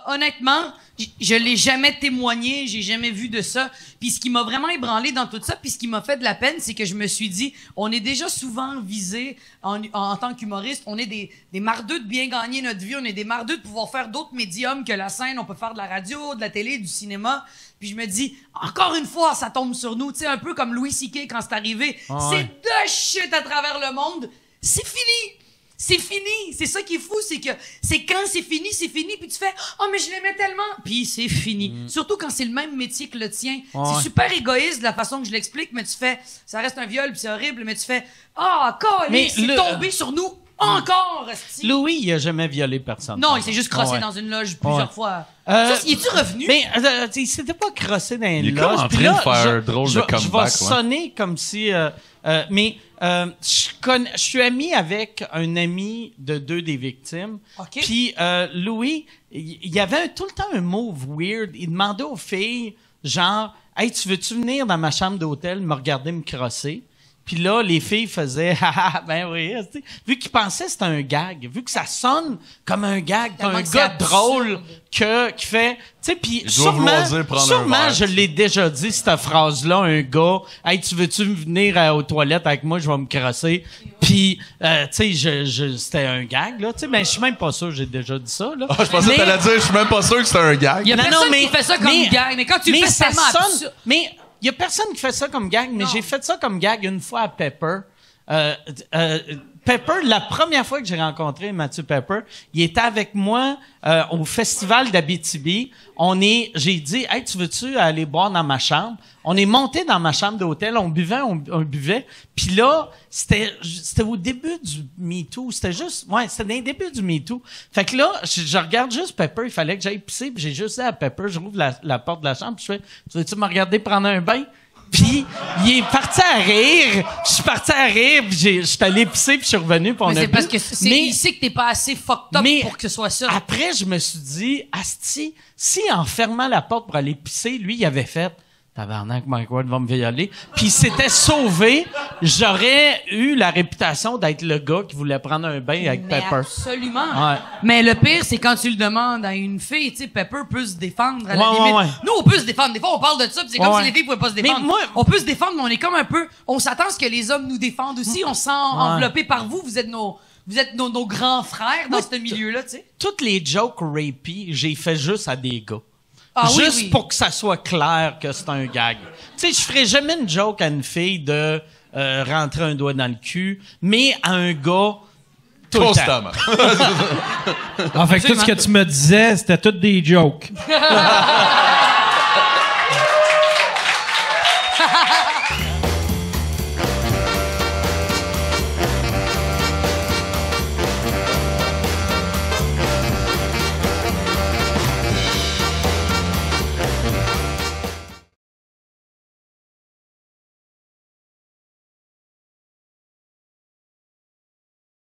Honnêtement, je l'ai jamais témoigné, j'ai jamais vu de ça. Puis ce qui m'a vraiment ébranlé dans tout ça, puis ce qui m'a fait de la peine, c'est que je me suis dit, on est déjà souvent visé en tant qu'humoriste, on est des mardeux de bien gagner notre vie, on est des mardeux de pouvoir faire d'autres médiums que la scène, on peut faire de la radio, de la télé, du cinéma. Puis je me dis, encore une fois, ça tombe sur nous, tu sais, un peu comme Louis C.K. quand c'est arrivé. C'est de shit à travers le monde, c'est fini. C'est fini. C'est ça qui est fou, c'est que c'est quand c'est fini, puis tu fais « Oh, mais je l'aimais tellement! » Puis c'est fini. Surtout quand c'est le même métier que le tien. C'est super égoïste de la façon que je l'explique, mais tu fais « Ça reste un viol, puis c'est horrible, mais tu fais « Ah, c'est tombé sur nous encore! » Louis, il a jamais violé personne. Non, il s'est juste crossé dans une loge plusieurs fois. Ça, il est-tu revenu? Mais il s'était pas crossé dans une loge. Il est comme en train de faire un drôle de comeback. Je vais sonner comme si... je suis ami avec un ami de deux des victimes. Okay. Puis Louis, il y avait tout le temps un move weird. Il demandait aux filles, genre, « Hey, tu veux-tu venir dans ma chambre d'hôtel me regarder me crosser? » Puis là, les filles faisaient « Ah, ben oui. » Vu qu'ils pensaient que c'était un gag, vu que ça sonne comme un gag, t'as un gars drôle qui fait... Tu sais, puis sûrement je l'ai déjà dit, cette phrase-là, un gars « Hey, tu veux-tu venir aux toilettes avec moi? Je vais me crosser. » Puis, tu sais, c'était un gag, là. Tu sais, mais je suis même pas sûr que j'ai déjà dit ça, là. Je pensais que t'allais dire « Je suis même pas sûr que c'était un gag. » Il y a personne qui fait ça comme gag, mais quand tu le fais, ça sonne... Mais il y a personne qui fait ça comme gag, mais j'ai fait ça comme gag une fois à Pepper. Pepper, la première fois que j'ai rencontré Mathieu Pepper, il était avec moi au festival d'Abitibi. J'ai dit, hey, tu veux-tu aller boire dans ma chambre? On est monté dans ma chambre d'hôtel, on buvait. Puis là, c'était au début du MeToo. C'était dans les débuts du MeToo. Fait que là, je regarde juste Pepper, il fallait que j'aille pisser, puis j'ai juste dit à Pepper, je rouvre la porte de la chambre, puis je fais, tu veux-tu me regarder prendre un bain? Puis il est parti à rire. Je suis parti à rire. Puis je suis allé pisser. Puis je suis revenu. Puis on a bu. C'est parce que il sait que t'es pas assez fucked up pour que ce soit ça. Après, je me suis dit, asti, si en fermant la porte pour aller pisser, lui, il avait fait tabarnak, Mike Ward va me violer. Puis il s'était sauvé. J'aurais eu la réputation d'être le gars qui voulait prendre un bain avec Pepper. Absolument. Ouais. Mais le pire, c'est quand tu le demandes à une fille, tu sais, Pepper peut se défendre à la limite. Ouais. Nous, on peut se défendre. Des fois, on parle de ça, puis c'est comme si les filles pouvaient pas se défendre. Mais moi, on peut se défendre, mais on est comme un peu... On s'attend à ce que les hommes nous défendent aussi. On se sent enveloppé par vous. Vous êtes nos grands frères dans ce milieu-là, tu sais. Toutes les jokes rapey, j'ai fait juste à des gars. Juste pour que ça soit clair que c'est un gag. Tu sais, je ferais jamais une joke à une fille de rentrer un doigt dans le cul, mais à un gars tout le temps. En fait, tout ce que tu me disais, c'était toutes des jokes.